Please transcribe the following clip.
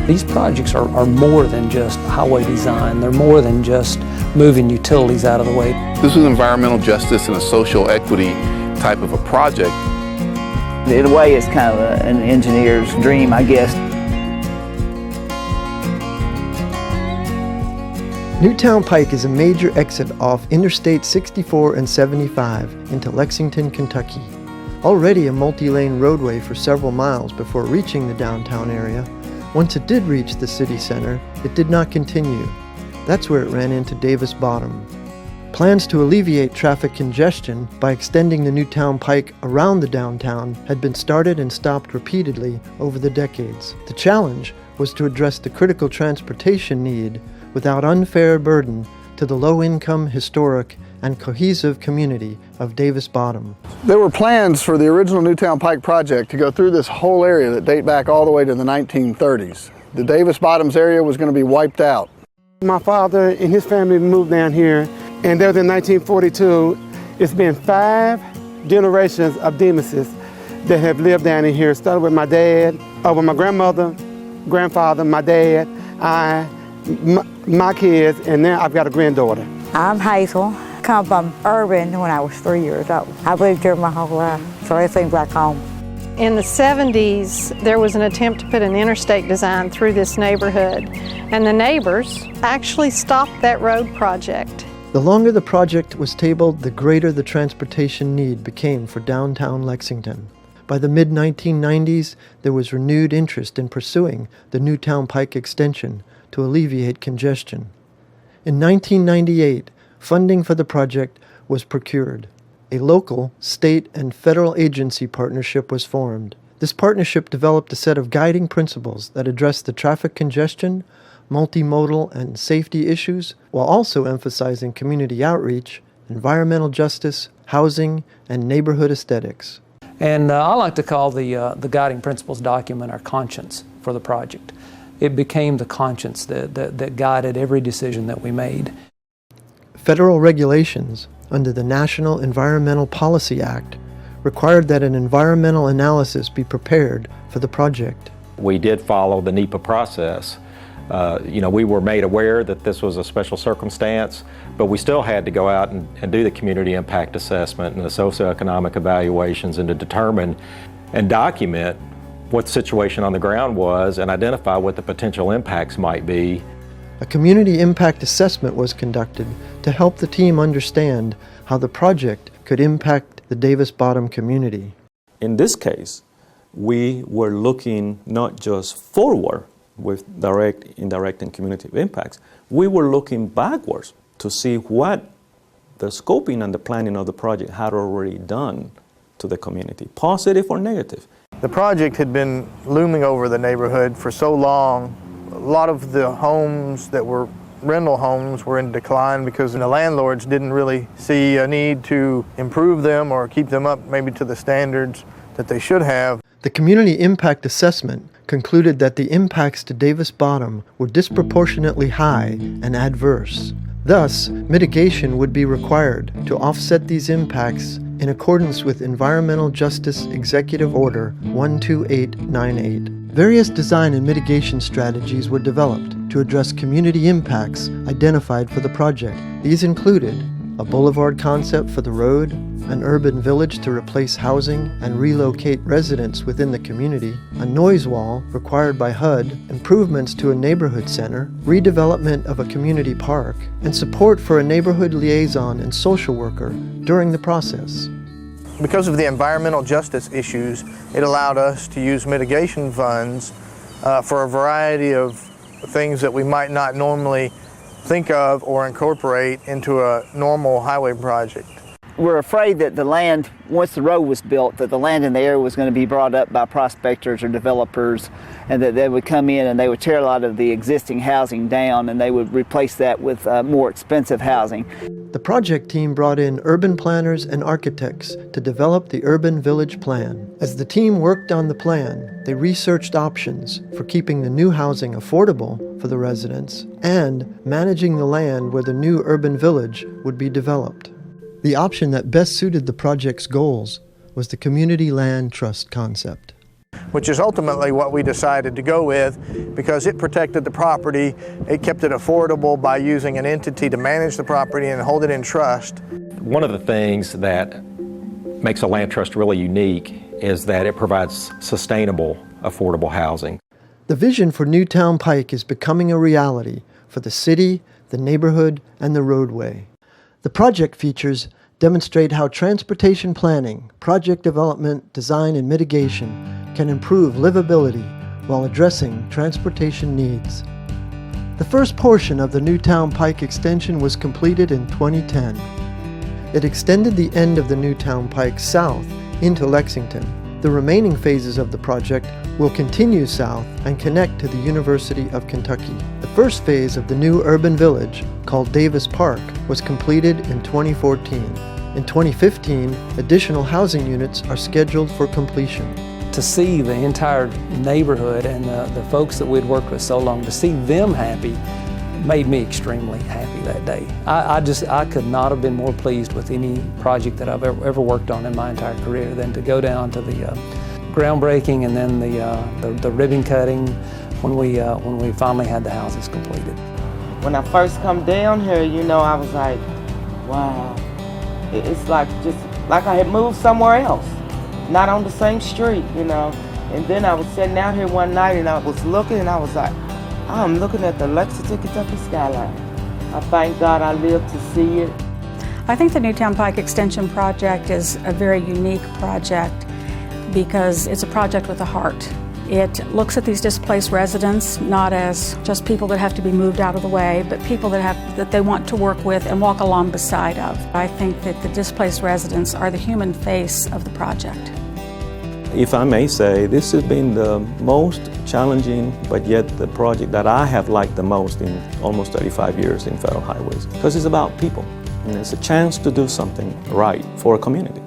These projects are more than just highway design. They're more than just moving utilities out of the way. This was environmental justice and a social equity type of a project. In a way, it's kind of an engineer's dream, I guess. Newtown Pike is a major exit off Interstate 64 and 75 into Lexington, Kentucky. Already a multi-lane roadway for several miles before reaching the downtown area, once it did reach the city center, it did not continue. That's where it ran into Davis Bottom. Plans to alleviate traffic congestion by extending the Newtown Pike around the downtown had been started and stopped repeatedly over the decades. The challenge was to address the critical transportation need without unfair burden to the low-income, historic, and cohesive community of Davis Bottom. There were plans for the original Newtown Pike project to go through this whole area that date back all the way to the 1930s. The Davis Bottoms area was going to be wiped out. My father and his family moved down here, and that was in 1942. It's been 5 generations of Demases that have lived down in here. Started with my dad, with my grandmother, grandfather, my dad, my kids, and now I've got a granddaughter. I'm Hazel. Come from Urban when I was 3 years old. I've lived here my whole life, so it seems like home. In the 70s, there was an attempt to put an interstate design through this neighborhood, and the neighbors actually stopped that road project. The longer the project was tabled, the greater the transportation need became for downtown Lexington. By the mid-1990s, there was renewed interest in pursuing the Newtown Pike extension to alleviate congestion. In 1998, funding for the project was procured. A local, state, and federal agency partnership was formed. This partnership developed a set of guiding principles that addressed the traffic congestion, multimodal, and safety issues, while also emphasizing community outreach, environmental justice, housing, and neighborhood aesthetics. And I like to call the guiding principles document our conscience for the project. It became the conscience that guided every decision that we made. Federal regulations under the National Environmental Policy Act required that an environmental analysis be prepared for the project. We did follow the NEPA process. We were made aware that this was a special circumstance, but we still had to go out and do the community impact assessment and the socioeconomic evaluations and to determine and document what the situation on the ground was and identify what the potential impacts might be. A community impact assessment was conducted to help the team understand how the project could impact the Davis Bottom community. In this case, we were looking not just forward with direct, indirect, and community impacts. We were looking backwards to see what the scoping and the planning of the project had already done to the community, positive or negative. The project had been looming over the neighborhood for so long. A lot of the homes that were rental homes were in decline because the landlords didn't really see a need to improve them or keep them up maybe to the standards that they should have. The community impact assessment concluded that the impacts to Davis Bottom were disproportionately high and adverse. Thus, mitigation would be required to offset these impacts in accordance with Environmental Justice Executive Order 12898. Various design and mitigation strategies were developed to address community impacts identified for the project. These included a boulevard concept for the road, an urban village to replace housing and relocate residents within the community, a noise wall required by HUD, improvements to a neighborhood center, redevelopment of a community park, and support for a neighborhood liaison and social worker during the process. Because of the environmental justice issues, it allowed us to use mitigation funds for a variety of things that we might not normally think of or incorporate into a normal highway project. We're afraid that the land, once the road was built, that the land in the area was going to be brought up by prospectors or developers, and that they would come in and they would tear a lot of the existing housing down and they would replace that with more expensive housing. The project team brought in urban planners and architects to develop the urban village plan. As the team worked on the plan, they researched options for keeping the new housing affordable for the residents and managing the land where the new urban village would be developed. The option that best suited the project's goals was the community land trust concept. which is ultimately what we decided to go with because it protected the property, it kept it affordable by using an entity to manage the property and hold it in trust. One of the things that makes a land trust really unique is that it provides sustainable, affordable housing. The vision for Newtown Pike is becoming a reality for the city, the neighborhood, and the roadway. The project features demonstrate how transportation planning, project development, design, and mitigation can improve livability while addressing transportation needs. The first portion of the Newtown Pike extension was completed in 2010. It extended the end of the Newtown Pike south into Lexington. The remaining phases of the project will continue south and connect to the University of Kentucky. The first phase of the new urban village, called Davis Park, was completed in 2014. In 2015, additional housing units are scheduled for completion. To see the entire neighborhood and the folks that we'd worked with so long, to see them happy, made me extremely happy that day. I could not have been more pleased with any project that I've ever worked on in my entire career than to go down to the groundbreaking and then the ribbon cutting when we finally had the houses completed. When I first come down here, you know, I was like, wow. It's like just like I had moved somewhere else, not on the same street, you know. And then I was sitting out here one night and I was looking and I was like, I'm looking at the Lexington, Kentucky skyline. I thank God I lived to see it. I think the Newtown Pike Extension project is a very unique project because it's a project with a heart. It looks at these displaced residents not as just people that have to be moved out of the way, but people that they want to work with and walk along beside of. I think that the displaced residents are the human face of the project. If I may say, this has been the most challenging, but yet the project that I have liked the most in almost 35 years in federal highways, because it's about people, and it's a chance to do something right for a community.